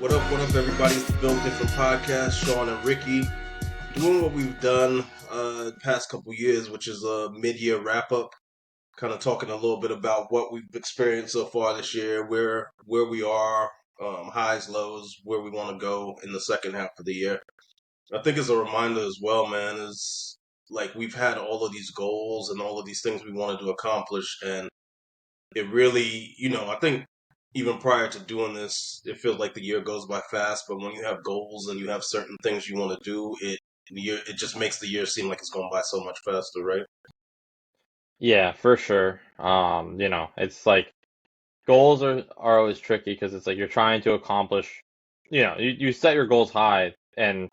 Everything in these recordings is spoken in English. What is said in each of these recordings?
What up, everybody? It's the Build Different Podcast. Sean and Ricky doing what we've done the past couple years, which is a mid-year wrap-up. Kind of talking a little bit about what we've experienced so far this year, where we are, highs, lows, where we want to go in the second half of the year. I think as a reminder as well, man, is like we've had all of these goals and all of these things we wanted to accomplish, and it really, I think even prior to doing this, it feels like the year goes by fast. But when you have goals and you have certain things you want to do, it just makes the year seem like it's going by so much faster, right? Yeah, for sure. It's like goals are always tricky because it's like you're trying to accomplish, you set your goals high and,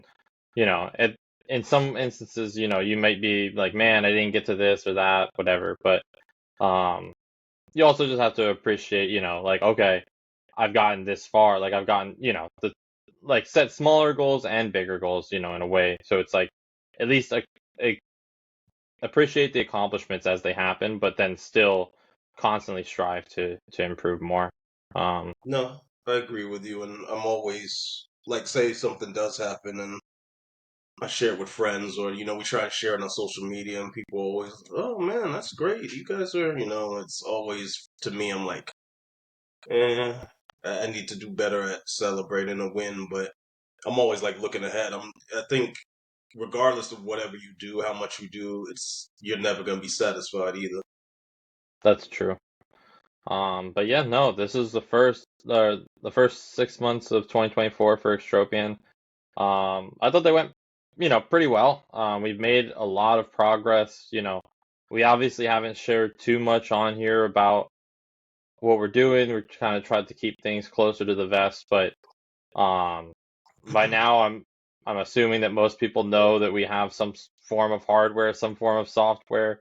in some instances, you might be like, man, I didn't get to this or that, whatever. But um, you also just have to appreciate, like, okay, I've gotten this far. Like I've gotten, like set smaller goals and bigger goals, in a way. So it's like at least a appreciate the accomplishments as they happen, but then still constantly strive to improve more. Um, No, I agree with you, and I'm always like, say something does happen, and I share it with friends, or we try to share it on social media, and people always, oh man, that's great. You guys are, it's always to me. I'm like, eh, I need to do better at celebrating a win, but I'm always like looking ahead. I think regardless of whatever you do, how much you do, you're never gonna be satisfied either. that's true. But yeah, no, this is the first 6 months of 2024 for Extropian. I thought they went, pretty well. We've made a lot of progress. We obviously haven't shared too much on here about what we're doing. We're kind of tried to keep things closer to the vest, but Um, by now, I'm assuming that most people know that we have some form of hardware, some form of software,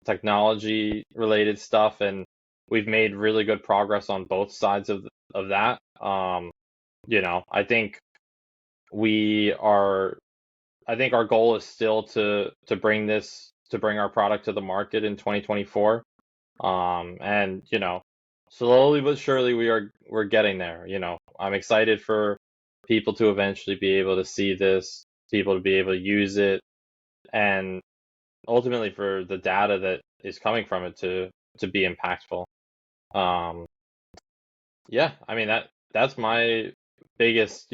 technology related stuff, and we've made really good progress on both sides of that. I think we are. I think our goal is still to bring our product to the market in 2024. And slowly but surely we're getting there. I'm excited for people to eventually be able to see this, people to be able to use it, and ultimately for the data that is coming from it to be impactful. Um, yeah, I mean that's my biggest,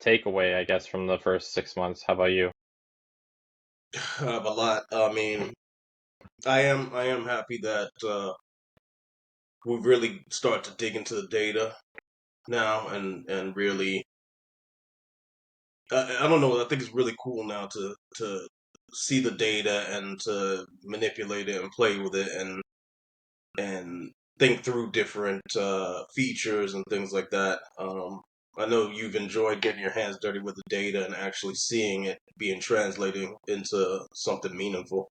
takeaway, I guess, from the first 6 months. How about you? I have a lot. I mean, I am happy that we really start to dig into the data now, and really, I don't know. I think it's really cool now to see the data and to manipulate it and play with it and think through different features and things like that. I know you've enjoyed getting your hands dirty with the data and actually seeing it being translated into something meaningful.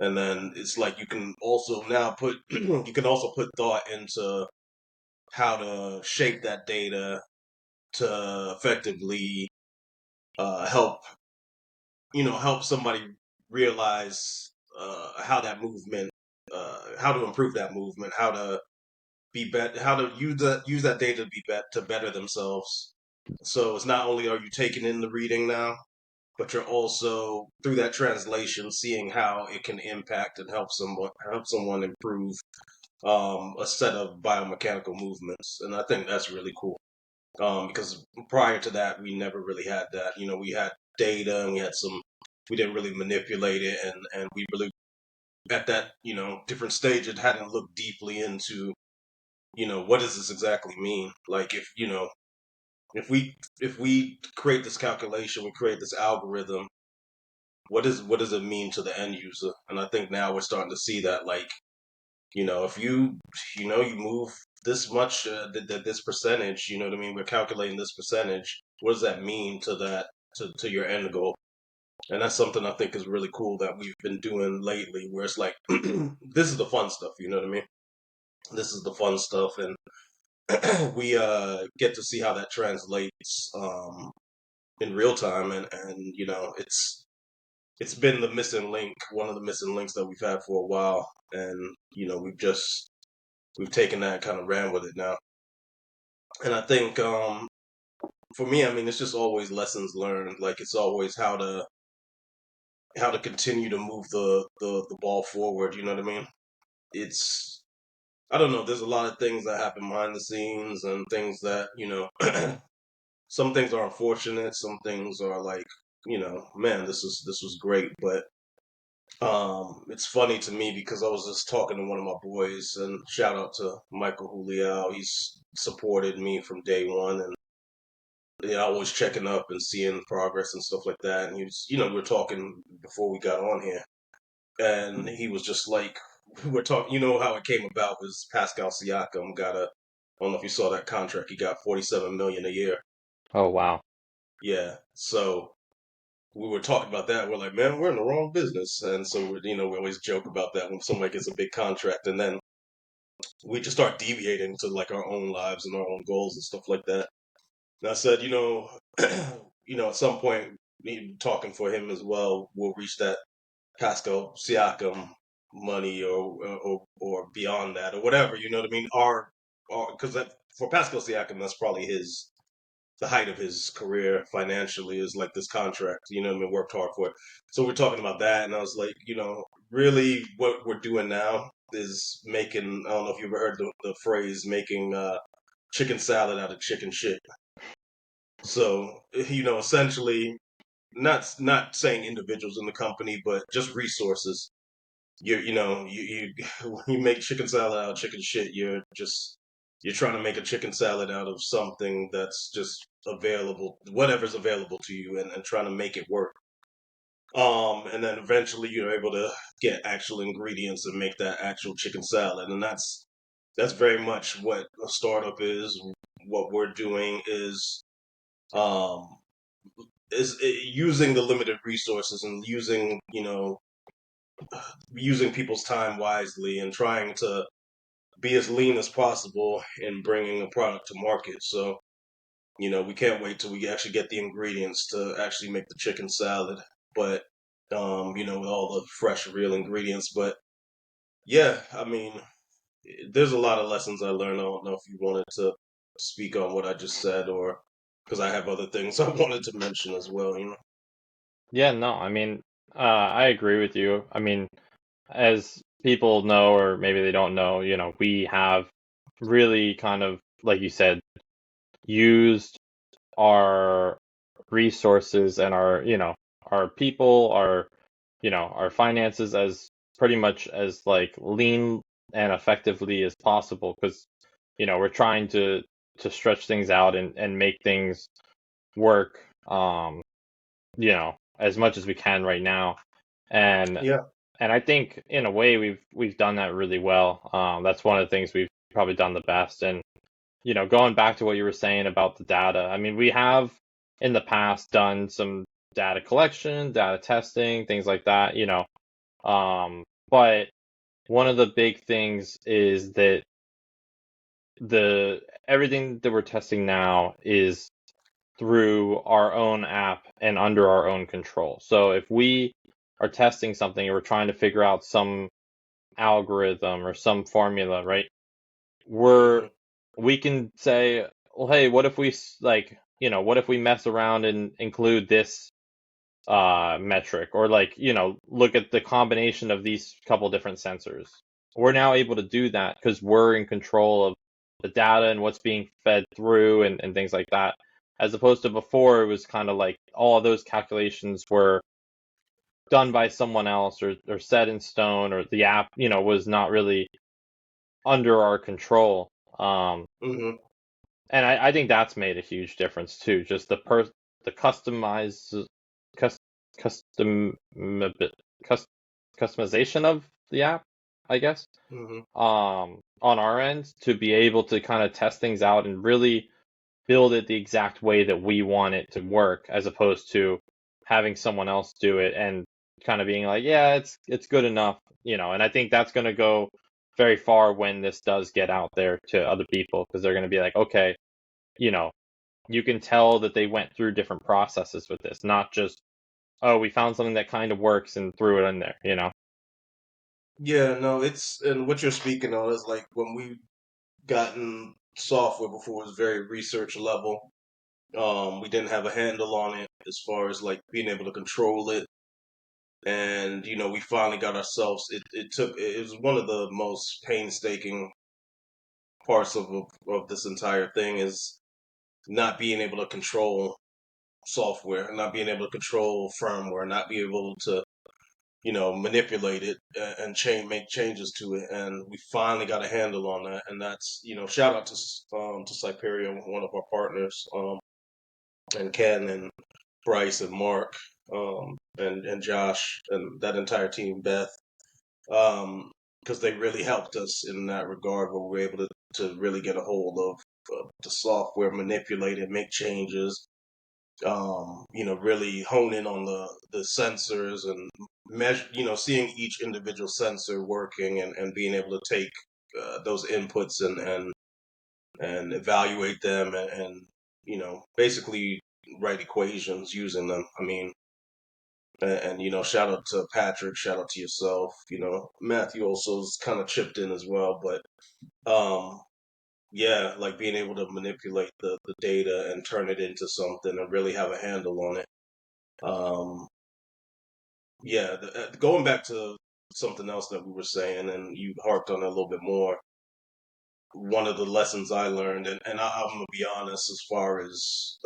And then it's like you can also now put you can also put thought into how to shape that data to effectively help help somebody realize how that movement how to improve that movement, how to how to use that data to to better themselves. So it's not only are you taking in the reading now, but you're also through that translation seeing how it can impact and help someone improve a set of biomechanical movements. And I think that's really cool. Because prior to that, we never really had that. We had data and we didn't really manipulate it, and we really at that different stage it hadn't looked deeply into what does this exactly mean. Like if we create this calculation, we create this algorithm. What does it mean to the end user? And I think now we're starting to see that, like, if you move this much, this percentage, you know what I mean? We're calculating this percentage. What does that mean to to your end goal? And that's something I think is really cool that we've been doing lately, where it's like, this is the fun stuff, you know what I mean? This is the fun stuff, and we get to see how that translates in real time, and it's been the missing link, one of the missing links that we've had for a while, and we've taken that and kind of ran with it now. And I think for me, I mean, it's just always lessons learned. Like it's always how to continue to move the ball forward. You know what I mean? It's I don't know. There's a lot of things that happen behind the scenes and things that some things are unfortunate. Some things are like man, this was great, but it's funny to me because I was just talking to one of my boys, and shout out to Michael Juliao. He's supported me from day one, and always checking up and seeing progress and stuff like that. And he was, we were talking before we got on here, and he was just like, we're talking. You know how it came about was Pascal Siakam got a. I don't know if you saw that contract. He got 47 million a year. Oh wow. Yeah, so we were talking about that. We're like, man, we're in the wrong business, and so we always joke about that when somebody gets a big contract, and then we just start deviating to like our own lives and our own goals and stuff like that. And I said, at some point, talking for him as well, we'll reach that Pascal Siakam money or beyond that or whatever. You know what I mean? Because that for Pascal Siakam, that's probably the height of his career financially is like this contract. You know what I mean? Worked hard for it. So we're talking about that, and I was like, really, what we're doing now is making. I don't know if you've ever heard the phrase making chicken salad out of chicken shit. So essentially, not saying individuals in the company, but just resources. You make chicken salad out of chicken shit. You're trying to make a chicken salad out of something that's just available, whatever's available to you, and trying to make it work. And then eventually you're able to get actual ingredients and make that actual chicken salad, and that's very much what a startup is. What we're doing um is using the limited resources and using people's time wisely and trying to be as lean as possible in bringing a product to market. So, we can't wait till we actually get the ingredients to actually make the chicken salad, but, with all the fresh, real ingredients. But yeah, I mean, there's a lot of lessons I learned. I don't know if you wanted to speak on what I just said or because I have other things I wanted to mention as well. Yeah, no, I mean, I agree with you. I mean, as people know, or maybe they don't know, we have really kind of, like you said, used our resources and our people, our finances as pretty much as like lean and effectively as possible because, we're trying to stretch things out and make things work, as much as we can right now. And Yeah. and I think in a way we've done that really well. That's one of the things we've probably done the best. And going back to what you were saying about the data, I mean, we have in the past done some data collection, data testing, things like that, but one of the big things is that the everything that we're testing now is through our own app and under our own control. So if we are testing something and we're trying to figure out some algorithm or some formula, right? we're Hmm. we can say, well, hey, what if we what if we mess around and include this metric, or look at the combination of these couple different sensors. We're now able to do that because we're in control of the data and what's being fed through and things like that. As opposed to before, it was kind of like all of those calculations were done by someone else or set in stone, or the app, was not really under our control. Um, Hmm. and I think that's made a huge difference too. Just the cus, custom cus, customization of the app, I guess. Hmm. On our end to be able to kind of test things out and really build it the exact way that we want it to work, as opposed to having someone else do it and kind of being like, yeah, it's good enough, And I think that's going to go very far when this does get out there to other people, because they're going to be like, okay, you know, you can tell that they went through different processes with this, not just, oh, we found something that kind of works and threw it in there. Yeah, no, and what you're speaking on is like when we've gotten software before was very research level. We didn't have a handle on it as far as like being able to control it. And we finally got ourselves. It was one of the most painstaking parts of this entire thing is not being able to control software, not being able to control firmware, not be able to manipulate it and make changes to it. And we finally got a handle on that. And that's shout out to Cyperion, one of our partners, and Ken and Bryce and Mark, and Josh and that entire team, Beth, because they really helped us in that regard, where we were able to really get a hold of the software, manipulate it, make changes, really hone in on the sensors and measure, seeing each individual sensor working and being able to take those inputs and evaluate them and basically write equations using them. I mean, and shout out to Patrick, shout out to yourself. Matthew also's kind of chipped in as well, but um, yeah, like being able to manipulate the data and turn it into something and really have a handle on it. Um, yeah, going back to something else that we were saying, and you harped on it a little bit more. One of the lessons I learned, and I'm gonna be honest, as far as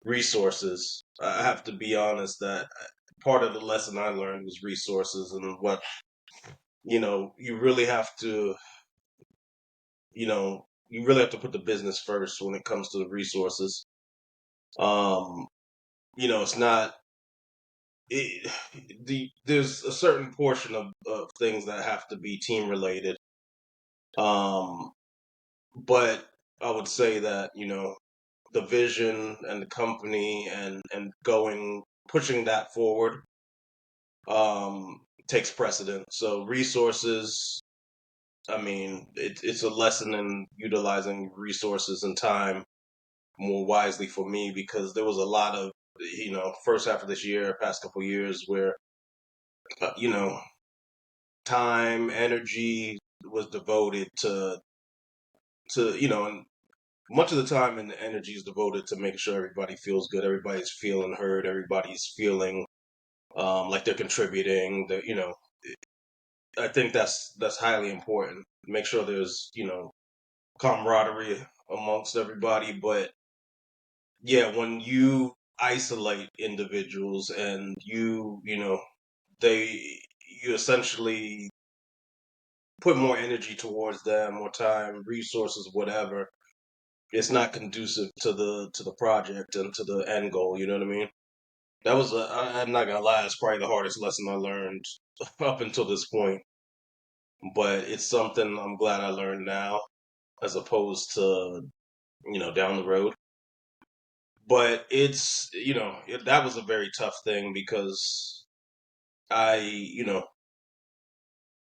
resources, I have to be honest that part of the lesson I learned was resources and what you really have to put the business first when it comes to the resources. Um, it's not it, there's a certain portion of things that have to be team related. Um, but I would say that, the vision and the company and pushing that forward, takes precedent. So resources, I mean, it's a lesson in utilizing resources and time more wisely for me, because there was a lot of, first half of this year, past couple years, where, uh, you know, time, energy was devoted and much of the time and the energy is devoted to making sure everybody feels good, everybody's feeling heard, everybody's feeling like they're contributing. I think that's highly important. Make sure there's camaraderie amongst everybody, but yeah, when you isolate individuals and they you essentially put more energy towards them, more time, resources, whatever, it's not conducive to the project and to the end goal. You know what I mean? That was I'm not gonna lie, it's probably the hardest lesson I learned up until this point. But it's something I'm glad I learned now, as opposed to down the road. But that was a very tough thing, because I you know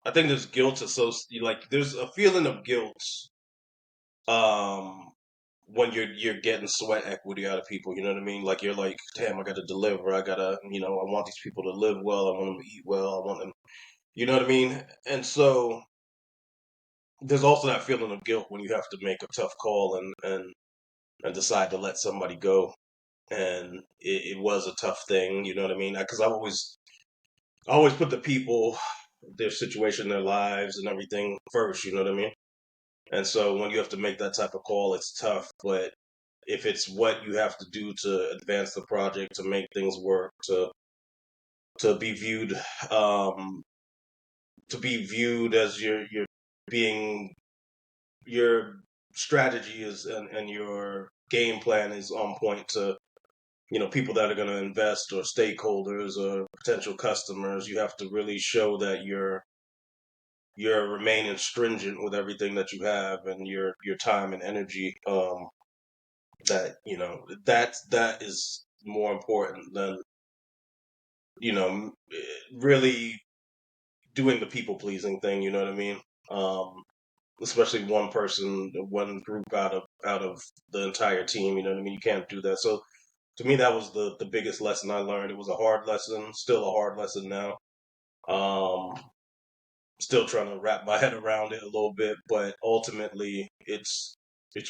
I think there's guilt associated, like there's a feeling of guilt um when you're getting sweat equity out of people. You know what I mean? Like, you're like, damn, I gotta deliver, I gotta, I want these people to live well, I want them to eat well, I want them, you know what I mean? And so there's also that feeling of guilt when you have to make a tough call and decide to let somebody go. And it was a tough thing, you know what I mean? Because I always put the people, their situation, their lives, and everything first. You know what I mean? And so when you have to make that type of call, it's tough. But if it's what you have to do to advance the project, to make things work, to be viewed, um, as you're being, your strategy is, and your game plan is on point to people that are going to invest, or stakeholders, or potential customers. You have to really show that you're remaining stringent with everything that you have, and your time and energy. That that is more important than really doing the people pleasing thing. You know what I mean? Um, Especially one person, one group out of the entire team. You know what I mean? You can't do that. So to me, that was the biggest lesson I learned. It was a hard lesson, still a hard lesson now. Um, Still trying to wrap my head around it a little bit, but ultimately it's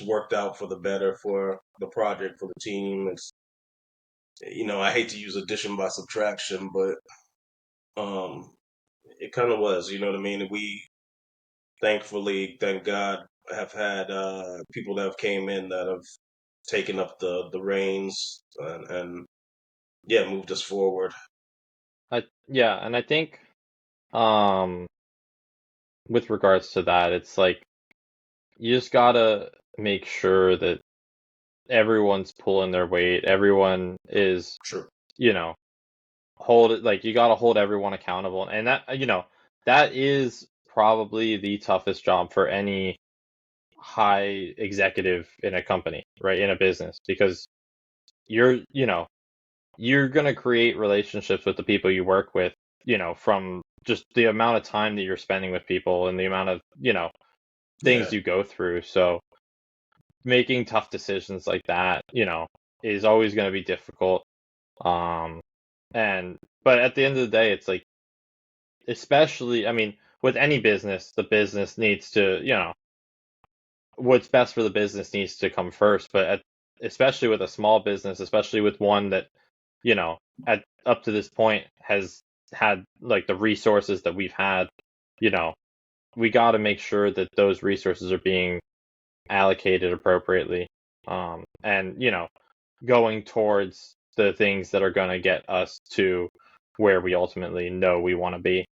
worked out for the better for the project, for the team. It's, I hate to use addition by subtraction, but um it kind of was, you know what I mean? We thankfully, thank God, have had people that have came in that have taken up the reins and yeah, moved us forward. Yeah, and I think um with regards to that, it's like you just gotta make sure that everyone's pulling their weight. Everyone is, Sure. you know, hold it like you gotta hold everyone accountable. And that, that is probably the toughest job for any high executive in a company, right? In a business, because you're, you're gonna create relationships with the people you work with, from just the amount of time that you're spending with people and the amount of, things Yeah. you go through. So making tough decisions like that, is always going to be difficult. Um, but at the end of the day, it's like, especially, I mean, with any business, the business needs to, what's best for the business needs to come first. But especially with a small business, especially with one that, you know, at up to this point has had like the resources that we've had, you know, we got to make sure that those resources are being allocated appropriately. And going towards the things that are going to get us to where we ultimately know we want to be.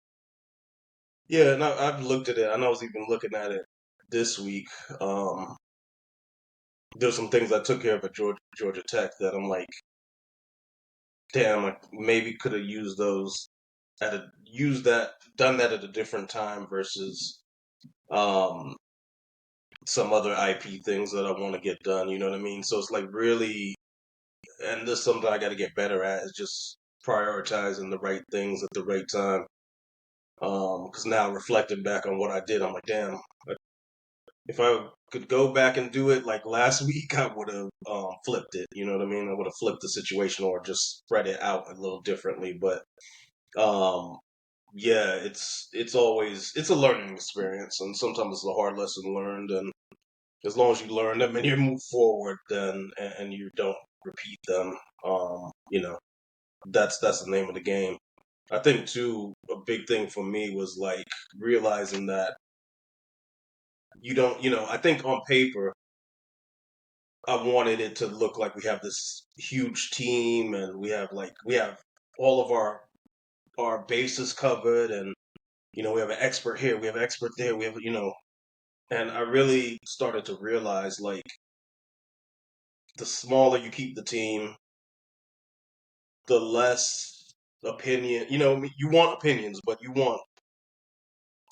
Yeah, and I've looked at it. I know I was even looking at it this week. Um, there's some things I took care of at Georgia Tech that I'm like, damn, I maybe could have used those done that at a different time versus um some other IP things that I want to get done. You know what I mean? So it's like really, and this is something I got to get better at is just prioritizing the right things at the right time. Because now reflecting back on what I did, I'm like, damn, if I could go back and do it like last week, I would have flipped it. You know what I mean? I would have flipped the situation or just spread it out a little differently. But um, yeah, it's a learning experience, and sometimes it's a hard lesson learned. And as long as you learn them and you move forward, then and you don't repeat them, that's the name of the game. I think too, a big thing for me was like realizing that you don't, I think on paper I wanted it to look like we have this huge team and we have all of our bases covered and we have an expert here, we have an expert there, we have and I really started to realize like the smaller you keep the team, the less opinion, you want opinions, but you want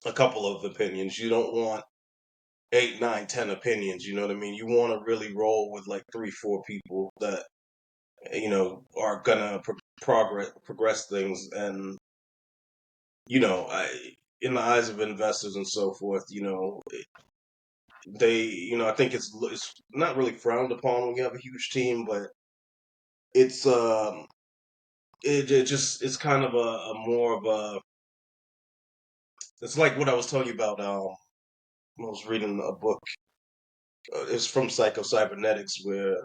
a couple of opinions. You don't want eight, nine, 10 opinions, you know what I mean? You want to really roll with like three, four people that are gonna progress things, and I in the eyes of investors and so forth, I think it's not really frowned upon when you have a huge team, but it's it's kind of a more of a it's like what I was telling you about. I was reading a book. It's from Psycho-Cybernetics where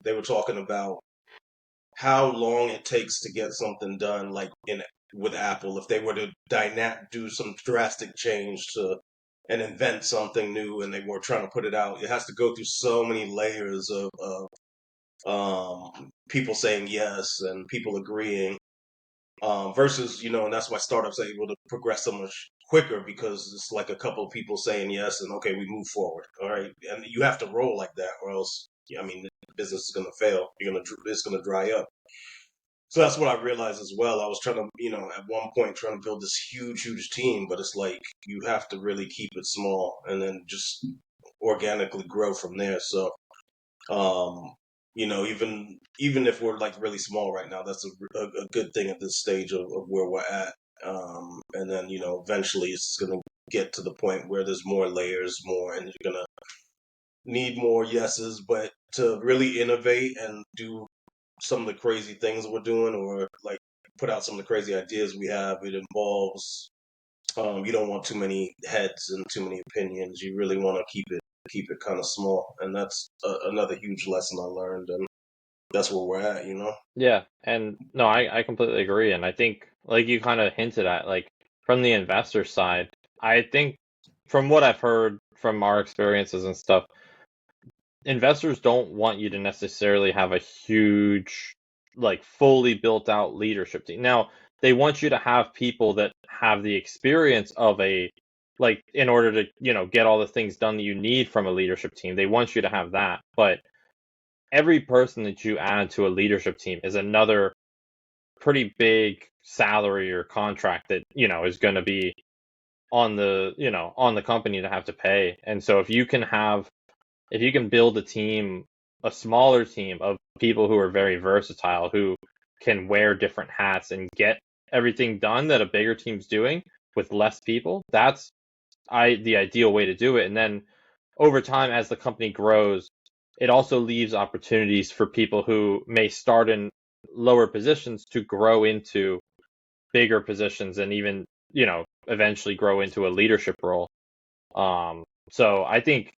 they were talking about how long it takes to get something done, like in with Apple, if they were to do some drastic change to and invent something new, and they were trying to put it out, it has to go through so many layers of people saying yes and people agreeing. Versus, and that's why startups are able to progress so much quicker because it's like a couple of people saying yes and okay, we move forward. All right, and you have to roll like that, or else, I mean, the business is going to fail. It's going to dry up. So that's what I realized as well. I was trying to, at one point trying to build this huge, huge team, but it's like you have to really keep it small and then just organically grow from there. So, um, even if we're like really small right now, that's a good thing at this stage of where we're at. And then, eventually it's going to get to the point where there's more layers, more, and you're going to need more yeses, but to really innovate and do some of the crazy things that we're doing or like put out some of the crazy ideas we have, it involves You don't want too many heads and too many opinions. You really want to keep it kind of small, and that's another huge lesson I learned, and that's where we're at. Yeah, and no, I completely agree. And I think, like you kind of hinted at, like from the investor side, I think from what I've heard from our experiences and stuff, investors don't want you to necessarily have a huge, like fully built out leadership team. Now, they want you to have people that have the experience of a, like, in order to, get all the things done that you need from a leadership team. They want you to have that. But every person that you add to a leadership team is another pretty big salary or contract that, is going to be on the, on the company to have to pay. And so if you can build a team, a smaller team of people who are very versatile, who can wear different hats and get everything done that a bigger team's doing with less people, that's the ideal way to do it. And then over time, as the company grows, it also leaves opportunities for people who may start in lower positions to grow into bigger positions and even, eventually grow into a leadership role. So I think,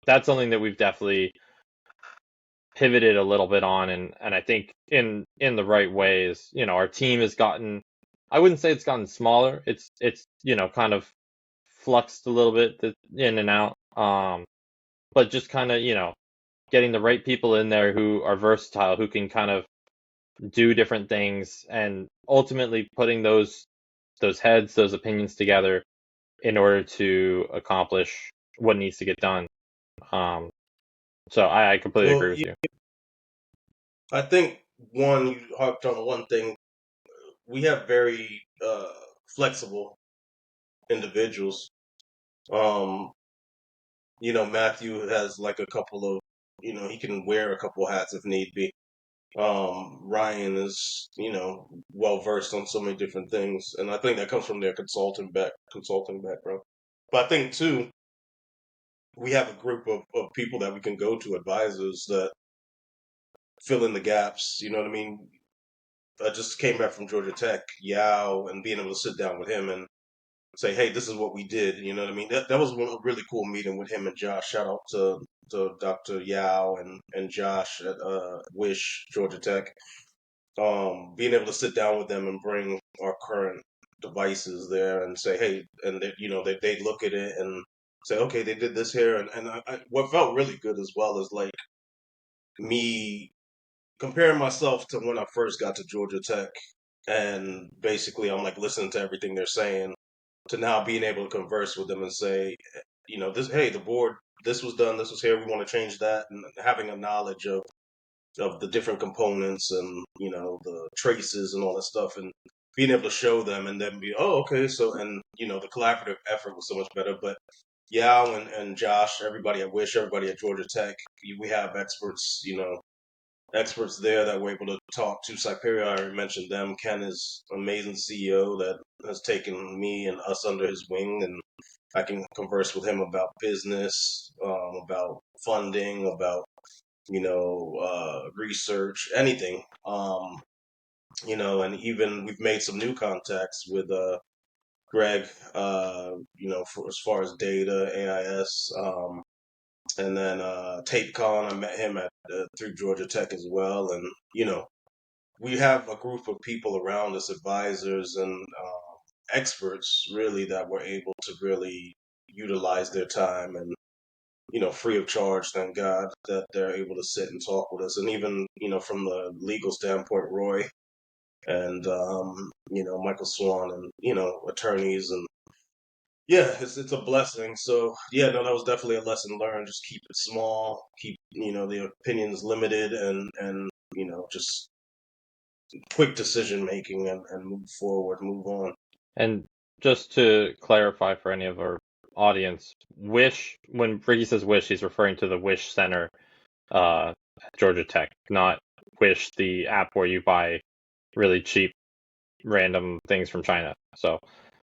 that's something that we've definitely pivoted a little bit on, and I think in the right ways. Our team has gotten, I wouldn't say it's gotten smaller. It's kind of fluxed a little bit in and out. But just kind of, getting the right people in there who are versatile, who can kind of do different things, and ultimately putting those heads, those opinions together in order to accomplish what needs to get done. Um, so I completely Well, agree with yeah, you. I think one you harped on one thing. We have very flexible individuals. Um, Matthew has like a couple of, he can wear a couple hats if need be. Ryan is, well versed on so many different things, and I think that comes from their consulting background. But I think too, we have a group of people that we can go to, advisors that fill in the gaps. You know what I mean? I just came back from Georgia Tech, Yao, and being able to sit down with him and say, "Hey, this is what we did." You know what I mean? That was a really cool meeting with him and Josh. Shout out to Dr. Yao and Josh at Wish Georgia Tech. Being able to sit down with them and bring our current devices there and say, "Hey," and they look at it and say, "Okay, they did this here," and what felt really good as well is like me comparing myself to when I first got to Georgia Tech, and basically I'm like listening to everything they're saying, to now being able to converse with them and say, this, hey, the board, this was done, this was here, we want to change that, and having a knowledge of the different components and the traces and all that stuff, and being able to show them and then be, oh, okay, so, and the collaborative effort was so much better. But Yao and Josh, everybody at Wish, everybody at Georgia Tech, we have experts there that we're able to talk to. Cyperia, I already mentioned them. Ken is an amazing CEO that has taken me and us under his wing, and I can converse with him about business, about funding, about research, anything. And even we've made some new contacts with Greg, for as far as data, AIS, and then TapeCon. I met him at through Georgia Tech as well, and we have a group of people around us, advisors and experts, really, that were able to really utilize their time and free of charge. Thank God that they're able to sit and talk with us, and even from the legal standpoint, Roy and Michael Swan and attorneys, and yeah, it's a blessing. So yeah, no, that was definitely a lesson learned. Just keep it small, keep the opinions limited, and just quick decision making, and move forward, move on. And just to clarify for any of our audience, Wish, when Ricky says Wish, he's referring to the Wish Center at Georgia Tech, not Wish, the app where you buy really cheap random things from China. So,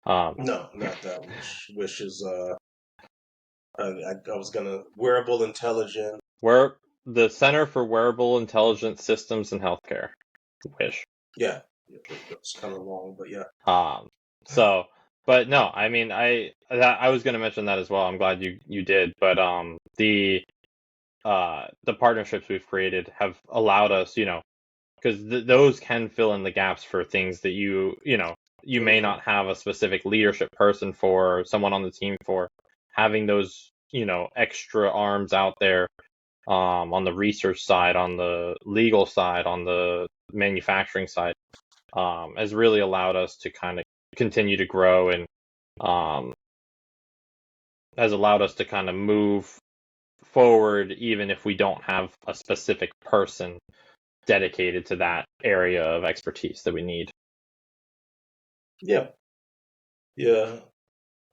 um, No, not that wish. Wish is I was gonna wearable intelligent. where the Center for Wearable Intelligent Systems and Healthcare, Wish. Yeah, it's kind of long, but yeah. Um, so. But no, I mean, I was going to mention that as well. I'm glad you did. But the partnerships we've created have allowed us, because those can fill in the gaps for things that you may Hmm. not have a specific leadership person for, someone on the team for. Having those, extra arms out there, on the research side, on the legal side, on the manufacturing side, has really allowed us to kind of continue to grow, and um, has allowed us to kind of move forward even if we don't have a specific person dedicated to that area of expertise that we need. Yeah, yeah.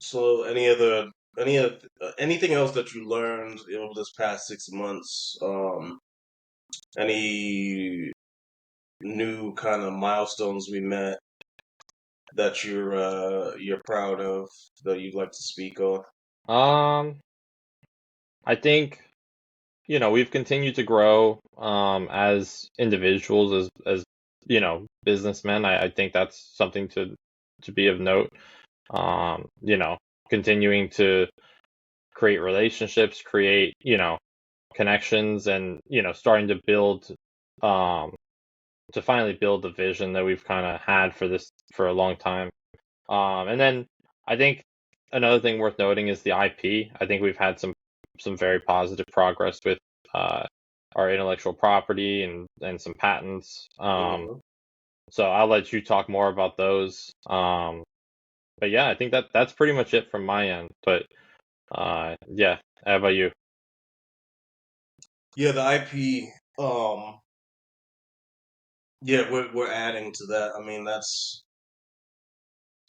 So, anything else that you learned over this past 6 months? Any new kind of milestones we met that you're proud of that you'd like to speak on? Um, I think, we've continued to grow as individuals, as businessmen. I think that's something to be of note. Continuing to create relationships, create, connections, and, starting to build, um, to finally build the vision that we've kind of had for this for a long time. And then I think another thing worth noting is the IP. I think we've had some very positive progress with uh, our intellectual property and some patents. Hmm. So I'll let you talk more about those. But yeah, I think that's pretty much it from my end. But yeah, how about you? Yeah, the IP. Yeah, we're adding to that. I mean, that's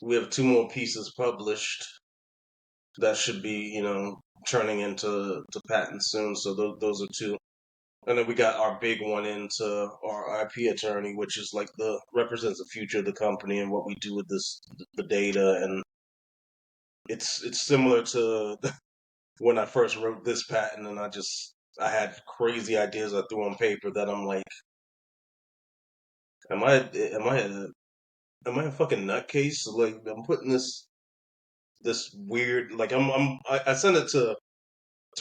we have two more pieces published that should be, turning into to patents soon. So those are two. And then we got our big one into our IP attorney, which is like the represents the future of the company and what we do with the data. And it's similar to when I first wrote this patent, and I had crazy ideas I threw on paper that I'm like, am I a fucking nutcase? Like I'm putting this weird like I sent it to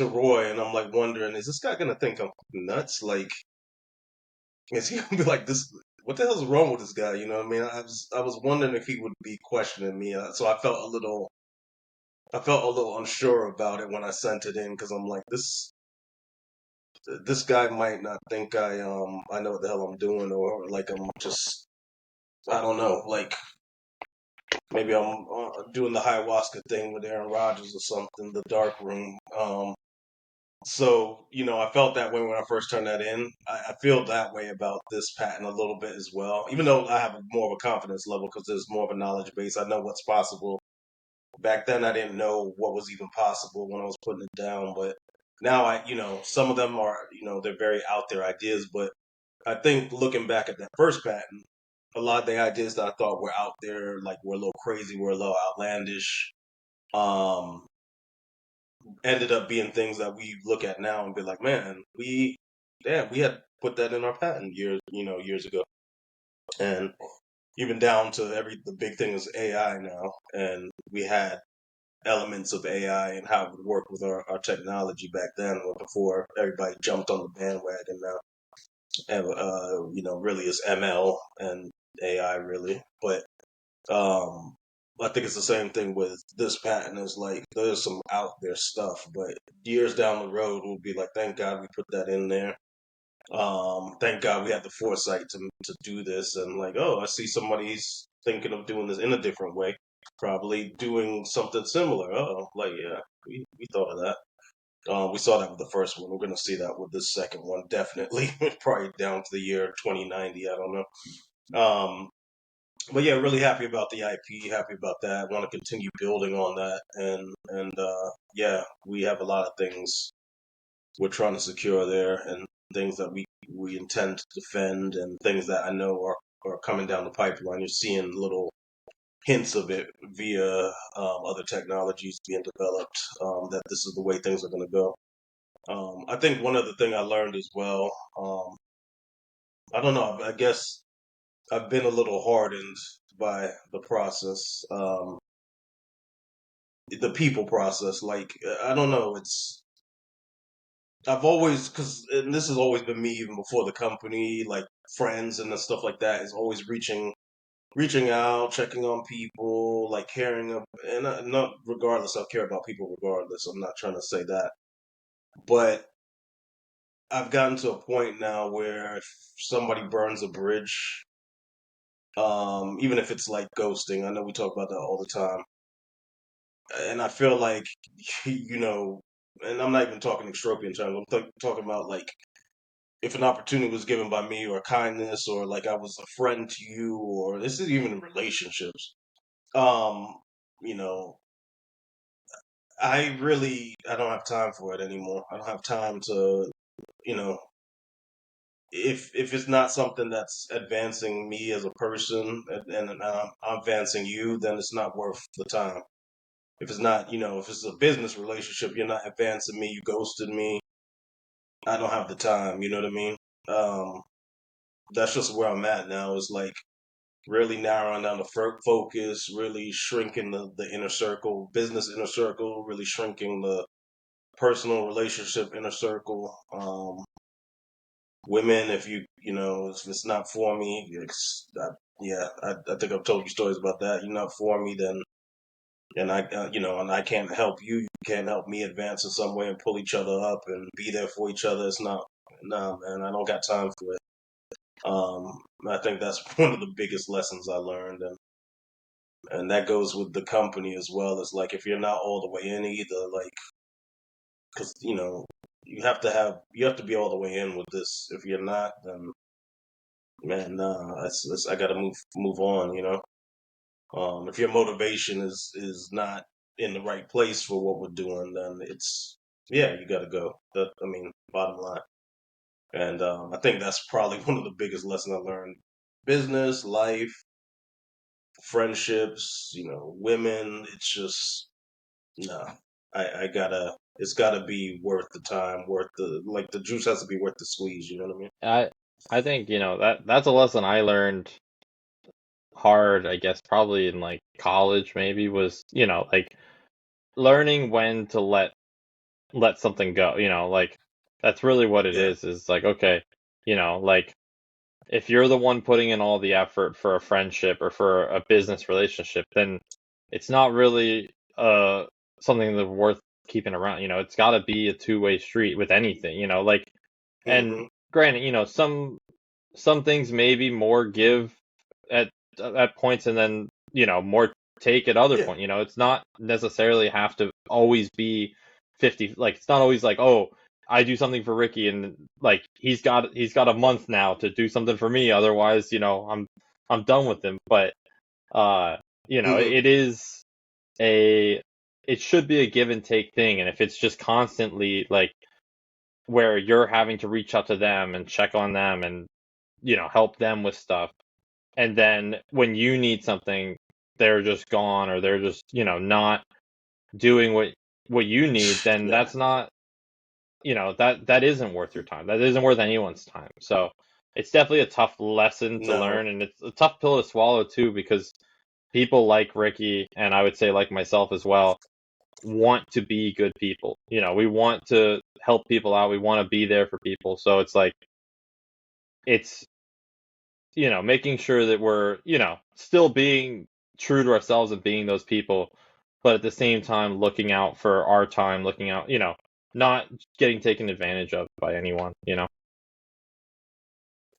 Roy, and I'm like wondering, is this guy gonna think I'm nuts? Like, is he gonna be like this? What the hell's wrong with this guy? You know what I mean? I was wondering if he would be questioning me, so I felt a little unsure about it when I sent it in because I'm like this guy might not think I know what the hell I'm doing, or like I'm just I don't know, like maybe I'm doing the ayahuasca thing with Aaron Rodgers or something, the dark room. So, I felt that way when I first turned that in. I feel that way about this patent a little bit as well, even though I have more of a confidence level because there's more of a knowledge base. I know what's possible. Back then, I didn't know what was even possible when I was putting it down, but now some of them are, they're very out there ideas, but I think looking back at that first patent, a lot of the ideas that I thought were out there, like were a little crazy, were a little outlandish. Um, Ended up being things that we look at now and be like, man, we had put that in our patent years ago, and even down to the big thing is AI now, and we had elements of AI and how it would work with our technology back then, or before everybody jumped on the bandwagon now, and really is ML and AI really, but Um, I think it's the same thing with this patent. Is like there's some out there stuff, but years down the road, we'll be like, thank God we put that in there. Thank God we had the foresight to do this, and like, oh, I see somebody's thinking of doing this in a different way, probably doing something similar. Oh, like yeah, we thought of that. We saw that with the first one. We're gonna see that with this second one, definitely. Probably down to the year 2090. I don't know. But yeah, really happy about the IP. Happy about that. Want to continue building on that, and yeah, we have a lot of things we're trying to secure there, and things that we intend to defend, and things that I know are coming down the pipeline. You're seeing little hints of it via other technologies being developed. That this is the way things are going to go. I think one other thing I learned as well. I don't know. I guess I've been a little hardened by the process. the people process. Like I don't know, it's I've always because this has always been me even before the company, like friends and the stuff like that is always reaching out, checking on people, like caring, and not regardless. I care about people regardless. I'm not trying to say that, but I've gotten to a point now where if somebody burns a bridge, even if it's like ghosting, I know we talk about that all the time, and I feel like you know, and I'm not even talking extropian terms. I'm talking about like if an opportunity was given by me or kindness or like I was a friend to you or this is even in relationships. Um, you know, I don't have time for it anymore. I don't have time to, you know, if it's not something that's advancing me as a person and I'm advancing you, then it's not worth the time. If it's not, if it's a business relationship, you're not advancing me, you ghosted me. I don't have the time. You know what I mean? Um, that's just where I'm at now. Is like really narrowing down the focus, really shrinking the inner circle, business inner circle, really shrinking the personal relationship inner circle. Women, if if it's not for me, I think I've told you stories about that. You're not for me, then, and and I can't help you. You can't help me advance in some way and pull each other up and be there for each other. It's not, nah, man. I don't got time for it. I think that's one of the biggest lessons I learned, and that goes with the company as well. It's like if you're not all the way in either, like because you have to be all the way in with this. If you're not, then man, nah, I got to move on. If your motivation is not in the right place for what we're doing, then it's yeah, you got to go. I mean, bottom line, and I think that's probably one of the biggest lessons I learned: business, life, friendships. Women. It's just no. I gotta. It's gotta be worth the time, worth the juice has to be worth the squeeze. You know what I mean? I I think, that's a lesson I learned hard, I guess, probably in like college maybe was, like learning when to let something go, like that's really what it Yeah. is like, okay, like if you're the one putting in all the effort for a friendship or for a business relationship, then it's not really something that's worth keeping around. It's got to be a two-way street with anything, like, and Hmm. granted, some things maybe more give at at points and then, more take at other Yeah. point. It's not necessarily have to always be 50, like it's not always like, oh, I do something for Ricky and like he's got a month now to do something for me, otherwise, I'm done with him. But uh, Hmm. it is a it should be a give and take thing, and if it's just constantly like where you're having to reach out to them and check on them and help them with stuff, and then when you need something, they're just gone or they're just not doing what you need, then Yeah. that's not, that isn't worth your time. That isn't worth anyone's time. So it's definitely a tough lesson to No. learn, and it's a tough pill to swallow too, because people like Ricky, and I would say like myself as well, want to be good people. We want to help people out. We want to be there for people. So it's like it's making sure that we're, still being true to ourselves and being those people, but at the same time looking out for our time, looking out, not getting taken advantage of by anyone. 100%.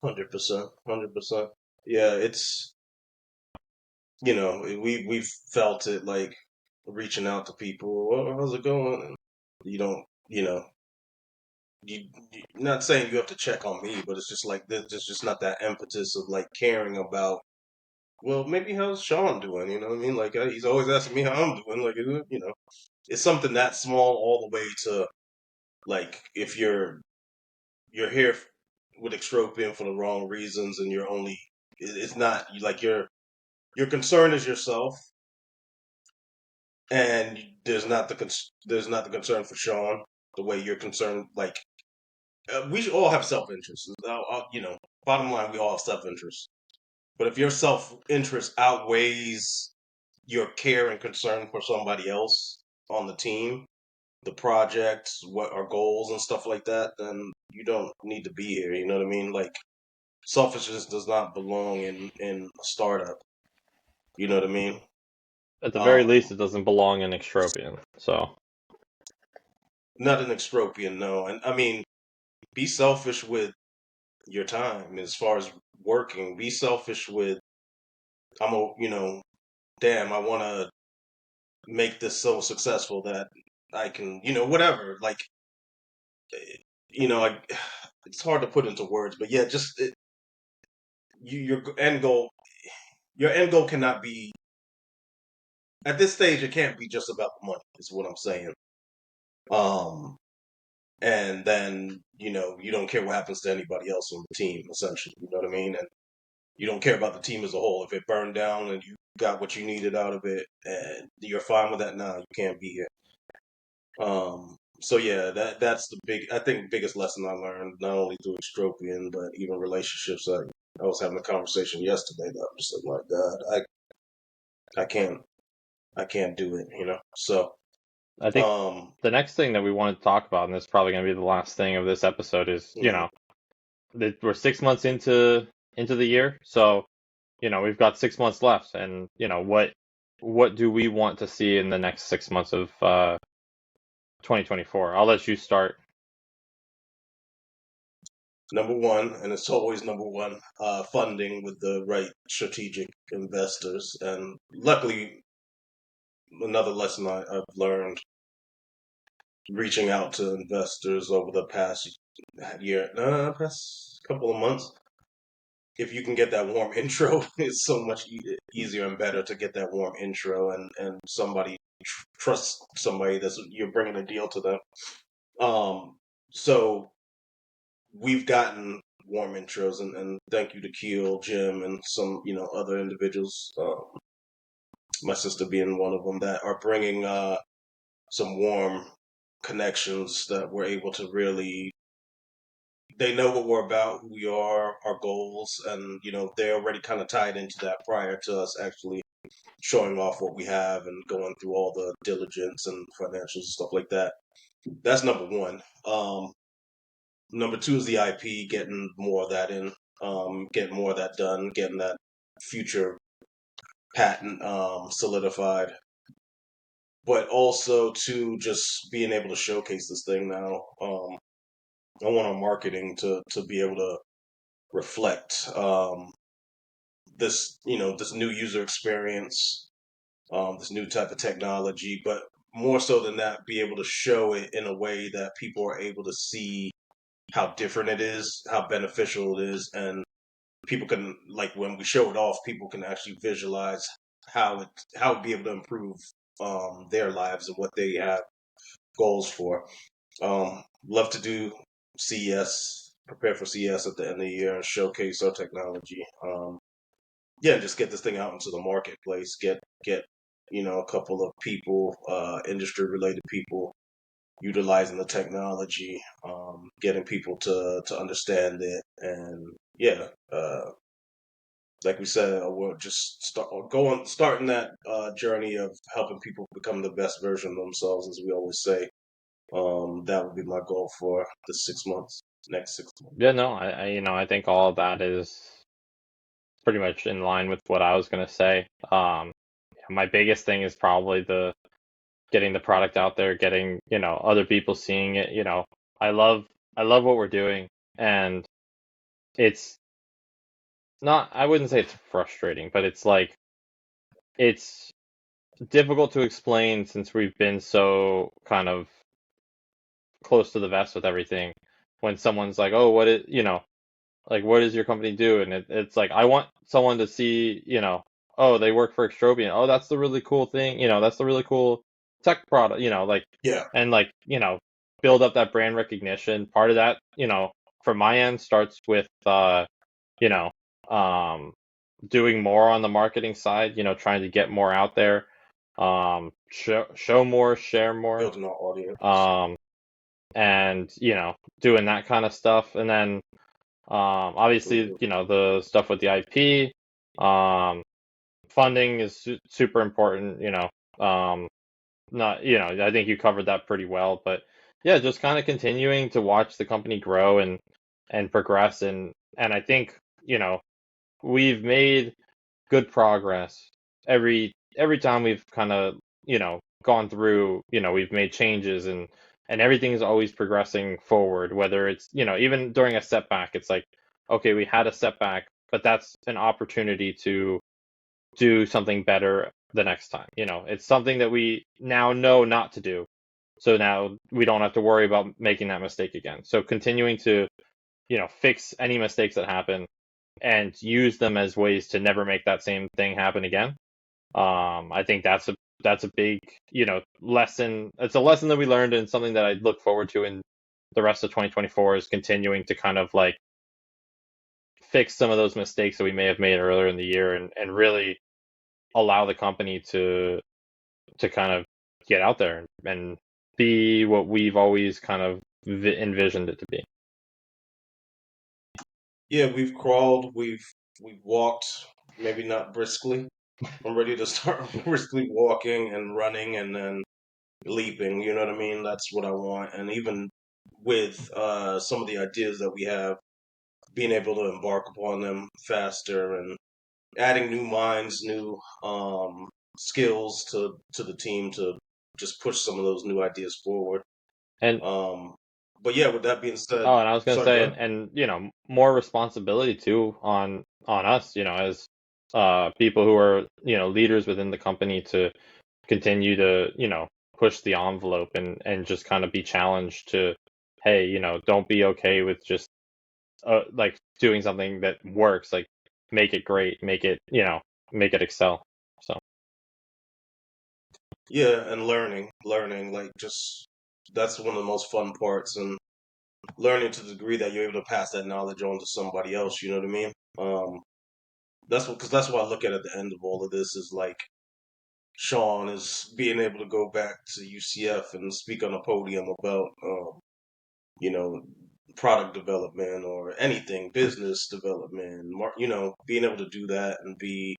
100%. Yeah. We've felt it like reaching out to people. Well, how's it going? And you don't. Not saying you have to check on me, but it's just like there's just not that impetus of like caring about. Well, maybe how's Sean doing? You know what I mean? Like he's always asking me how I'm doing. Like it's something that small all the way to like if you're here with Extropian for the wrong reasons and you're only it's not like your concern is yourself and there's not the concern for Sean the way you're concerned like we should all have self-interest. Bottom line, we all have self-interest. But if your self-interest outweighs your care and concern for somebody else on the team, the projects, what our goals and stuff like that, then you don't need to be here. You know what I mean? Like selfishness does not belong in a startup. You know what I mean? At the very least, Um, it doesn't belong in Extropian. So Not an extropian, no. And I mean, be selfish with your time as far as working. Be selfish with damn, I want to make this so successful that I can, whatever. Like, eh, I, it's hard to put into words, but yeah, just your end goal cannot be at this stage. It can't be just about the money. Is what I'm saying. Um, and then you don't care what happens to anybody else on the team. Essentially, you know what I mean. And you don't care about the team as a whole. If it burned down and you got what you needed out of it, and you're fine with that, now you can't be here. So yeah, that's the I think biggest lesson I learned, not only through Extropian, but even relationships. I was having a conversation yesterday that I'm just like, my God, I can't I can't do it, So I think um the next thing that we want to talk about, and this is probably going to be the last thing of this episode, is mhm. that we're 6 months into the year, so we've got 6 months left, and what do we want to see in the next 6 months of 2024? I'll let you start. Number one, and it's always number one, funding with the right strategic investors. And luckily, another lesson I've learned reaching out to investors over the past past couple of months. If you can get that warm intro, it's so much easier and better to get that warm intro and somebody trust somebody that's you're bringing a deal to them. So we've gotten warm intros, and thank you to Keel, Jim, and some other individuals. My sister being one of them that are bringing some warm connections that we're able to really. They know what we're about, who we are, our goals, and they're already kind of tied into that prior to us actually showing off what we have and going through all the diligence and financials and stuff like that. That's number one. Number two is the IP, getting more of that in, getting more of that done, getting that future patent solidified, but also to just being able to showcase this thing now. I want our marketing to be able to reflect this new user experience, this new type of technology, but more so than that, be able to show it in a way that people are able to see how different it is, how beneficial it is, and people can, like, when we show it off, people can actually visualize how it be able to improve their lives and what they have goals for. Love to do CES, prepare for CES at the end of the year and showcase our technology. Yeah, just get this thing out into the marketplace. Get a couple of people, industry related people, utilizing the technology, getting people to understand it, and yeah, like we said, we'll just starting that journey of helping people become the best version of themselves, as we always say. That would be my goal for the 6 months, next 6 months. Yeah, no, I think all of that is pretty much in line with what I was going to say. My biggest thing is probably the getting the product out there, getting, other people seeing it. I love I love what we're doing, and it's not, I wouldn't say it's frustrating, but it's difficult to explain since we've been so kind of close to the vest with everything. When someone's like, "Oh, like, what does your company do?" And it's like, I want someone to see, oh, they work for Extropian. Oh, that's the really cool thing. That's the really cool tech product, Yeah, and build up that brand recognition. Part of that, from my end starts with, you know, um, doing more on the marketing side, trying to get more out there, show more, share more, building our audience. um, and, doing that kind of stuff. And then, obviously, Mhm. the stuff with the IP, um, funding is super important, not, I think you covered that pretty well, but yeah, just kind of continuing to watch the company grow and progress, and I think, we've made good progress every time we've kind of, gone through, we've made changes, and everything is always progressing forward, whether it's, even during a setback, it's like, okay, we had a setback, but that's an opportunity to do something better the next time. It's something that we now know not to do. So now we don't have to worry about making that mistake again. So continuing to, fix any mistakes that happen and use them as ways to never make that same thing happen again. I think that's a big, lesson. It's a lesson that we learned, and something that I look forward to in the rest of 2024, is continuing to kind of like fix some of those mistakes that we may have made earlier in the year, and really allow the company to kind of get out there and be what we've always kind of envisioned it to be. Yeah, we've crawled, we've walked, maybe not briskly. I'm ready to start briskly walking and running and then leaping. You know what I mean? That's what I want. And even with some of the ideas that we have, being able to embark upon them faster and adding new minds, new skills to the team to just push some of those new ideas forward. And Um, but yeah, with that being said, oh, and I was gonna sorry, go say, ahead. and more responsibility too on us, as people who are, leaders within the company, to continue to, push the envelope, and just kind of be challenged to, hey, don't be okay with just like doing something that works, like make it great, make it excel. So Yeah, and learning, like just that's one of the most fun parts, and learning to the degree that you're able to pass that knowledge on to somebody else. You know what I mean? That's what, because that's what I look at the end of all of this is like Sean is being able to go back to UCF and speak on a podium about, you know, product development or anything, business development, being able to do that and be,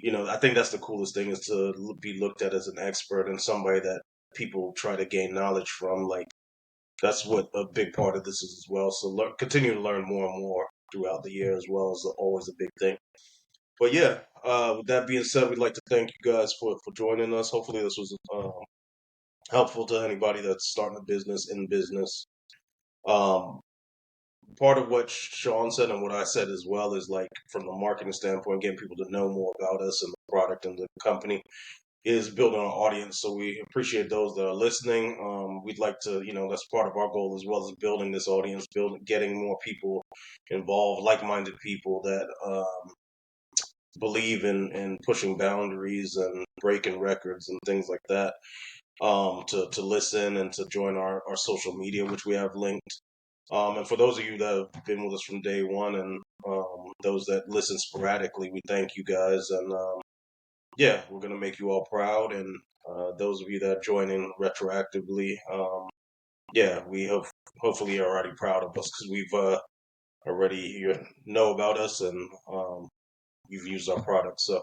I think that's the coolest thing is to be looked at as an expert and somebody that people try to gain knowledge from. Like that's what a big part of this is as well. So continue to learn more and more throughout the year as well is always a big thing. But yeah, with that being said, we'd like to thank you guys for joining us. Hopefully, this was helpful to anybody that's starting a business in business. Um, Part of what Sean said and what I said as well is like from the marketing standpoint, getting people to know more about us and the product and the company is building our audience. So we appreciate those that are listening. We'd like to, that's part of our goal as well as building this audience, getting more people involved, like-minded people that believe in pushing boundaries and breaking records and things like that. To listen and to join our social media, which we have linked. And for those of you that have been with us from day one and those that listen sporadically, we thank you guys. And yeah, we're going to make you all proud. And those of you that are joining retroactively, yeah, we hopefully are already proud of us because we've already know about us and you've used our product. So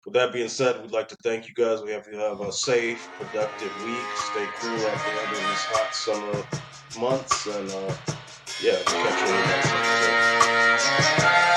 with that being said, we'd like to thank you guys. We have you have a safe, productive week. Stay cool out there during these hot summer months. And yeah, we'll catch you in the next episode.